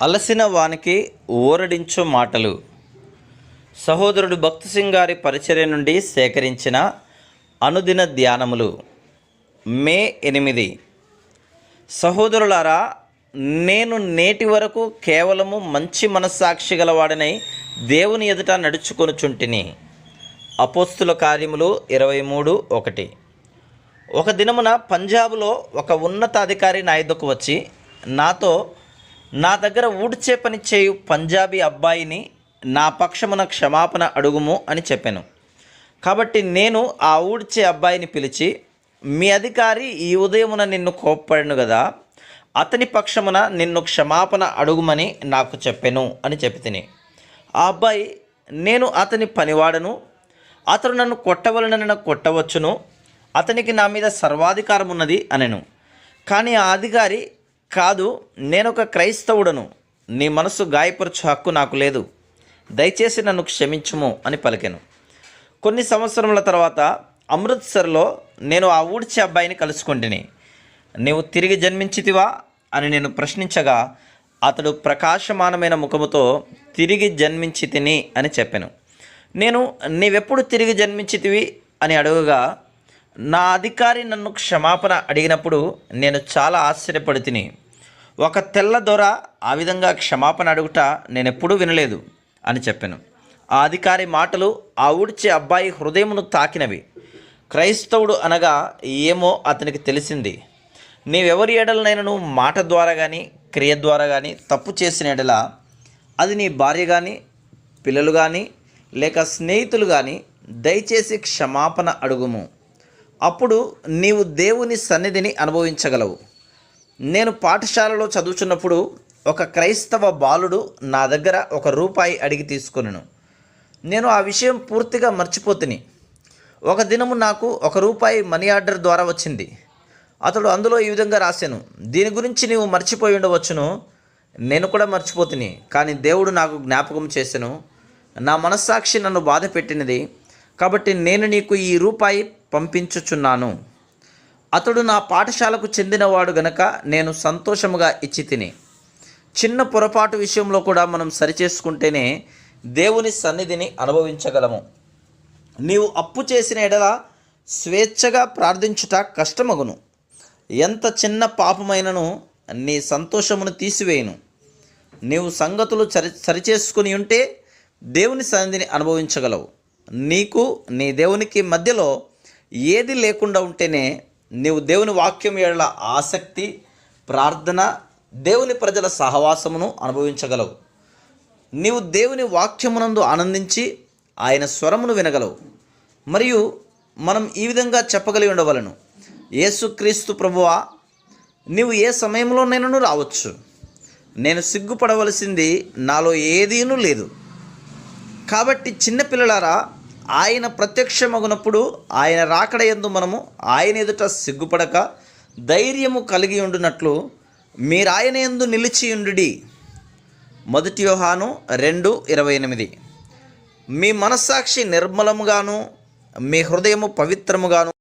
అలసిన వానికి ఊరడించు మాటలు. సహోదరుడు భక్తి సింగ్ గారి పరిచర్య నుండి సేకరించిన అనుదిన ధ్యానములు. మే 8. సహోదరులారా, నేను నేటి వరకు కేవలము మంచి మనస్సాక్షి గలవాడనై దేవుని ఎదుట నడుచుకొనుచుంటిని. అపోస్తుల కార్యములు 23:1. ఒక దినమున పంజాబులో ఒక ఉన్నతాధికారి నా యొద్దకు వచ్చి నాతో, నా దగ్గర ఊడ్చే పని చేయు పంజాబీ అబ్బాయిని నా పక్షమున క్షమాపణ అడుగుము అని చెప్పాను. కాబట్టి నేను ఆ ఊడ్చే అబ్బాయిని పిలిచి, మీ అధికారి ఈ ఉదయమున నిన్ను కోప్పడను కదా, అతని పక్షమున నిన్ను క్షమాపణ అడుగుమని నాకు చెప్పెను అని చెప్పి తిని. ఆ అబ్బాయి, నేను అతని పనివాడను, అతడు నన్ను కొట్టవలనని కొట్టవచ్చును, అతనికి నా మీద సర్వాధికారం ఉన్నది అనెను. కానీ ఆ అధికారి, కాదు, నేనొక క్రైస్తవుడను, నీ మనసు గాయపరచు హక్కు నాకు లేదు, దయచేసి నన్ను క్షమించుము అని పలికెను. కొన్ని సంవత్సరముల తర్వాత అమృత్సర్లో నేను ఆ ఊడ్చే అబ్బాయిని కలుసుకుంటుని. నీవు తిరిగి జన్మించితివా అని నేను ప్రశ్నించగా అతడు ప్రకాశమానమైన ముఖముతో తిరిగి జన్మించి తిని అని చెప్పాను. నేను, నీవెప్పుడు తిరిగి జన్మించితివి అని అడుగగా, నా అధికారి నన్ను క్షమాపణ అడిగినప్పుడు నేను చాలా ఆశ్చర్యపడి తిని. ఒక తెల్ల దొర ఆ విధంగా క్షమాపణ అడుగుట నేనెప్పుడూ వినలేదు అని చెప్పాను. ఆ అధికారి మాటలు ఆ ఊడ్చే అబ్బాయి హృదయమును తాకినవి. క్రైస్తవుడు అనగా ఏమో అతనికి తెలిసింది. నీవెవరి ఎడలనైనా మాట ద్వారా కానీ క్రియ ద్వారా కానీ తప్పు చేసిన ఎడల, అది నీ భార్య కానీ పిల్లలు కానీ లేక స్నేహితులు కానీ, దయచేసి క్షమాపణ అడుగుము. అప్పుడు నీవు దేవుని సన్నిధిని అనుభవించగలవు. నేను పాఠశాలలో చదువుతున్నప్పుడు ఒక క్రైస్తవ బాలుడు నా దగ్గర ₹1 అడిగి తీసుకొనెను. నేను ఆ విషయం పూర్తిగా మర్చిపోతుని. ఒక దినము నాకు ₹1 మనీ ఆర్డర్ ద్వారా వచ్చింది. అతడు అందులో ఈ విధంగా రాశాను, దీని గురించి నీవు మర్చిపోయి ఉండవచ్చును, నేను కూడా మర్చిపోతుని, కానీ దేవుడు నాకు జ్ఞాపకం చేసెను, నా మనస్సాక్షి నన్ను బాధ పెట్టినది, కాబట్టి నేను నీకు ఈ ₹1 పంపించుచున్నాను. అతడు నా పాఠశాలకు చెందినవాడు గనక నేను సంతోషముగా ఇచ్చి తిని. చిన్న పొరపాటు విషయంలో కూడా మనం సరిచేసుకుంటేనే దేవుని సన్నిధిని అనుభవించగలము. నీవు అప్పు చేసిన ఎడల స్వేచ్ఛగా ప్రార్థించుట కష్టమగును. ఎంత చిన్న పాపమైనను నీ సంతోషమును తీసివేయును. నీవు సంగతులు సరిచేసుకుని ఉంటే దేవుని సన్నిధిని అనుభవించగలవు. నీకు నీ దేవునికి మధ్యలో ఏది లేకుండా ఉంటేనే నీవు దేవుని వాక్యం ఎడల ఆసక్తి, ప్రార్థన, దేవుని ప్రజల సహవాసమును అనుభవించగలవు. నీవు దేవుని వాక్యమునందు ఆనందించి ఆయన స్వరమును వినగలవు. మరియు మనం ఈ విధంగా చెప్పగలిగి ఉండవలను, యేసుక్రీస్తు ప్రభువా, నీవు ఏ సమయంలోనైనా రావచ్చు, నేను సిగ్గుపడవలసింది నాలో ఏదీనూ లేదు. కాబట్టి చిన్నపిల్లలారా, ఆయన ప్రత్యక్షమగునప్పుడు ఆయన రాకడ యందు మనము ఆయన ఎదుట సిగ్గుపడక ధైర్యము కలిగి ఉండునట్లు మీరాయన యందు నిలిచియుండుడి. 1 యోహాను 2:28. మీ మనస్సాక్షి నిర్మలముగాను మీ హృదయము పవిత్రముగాను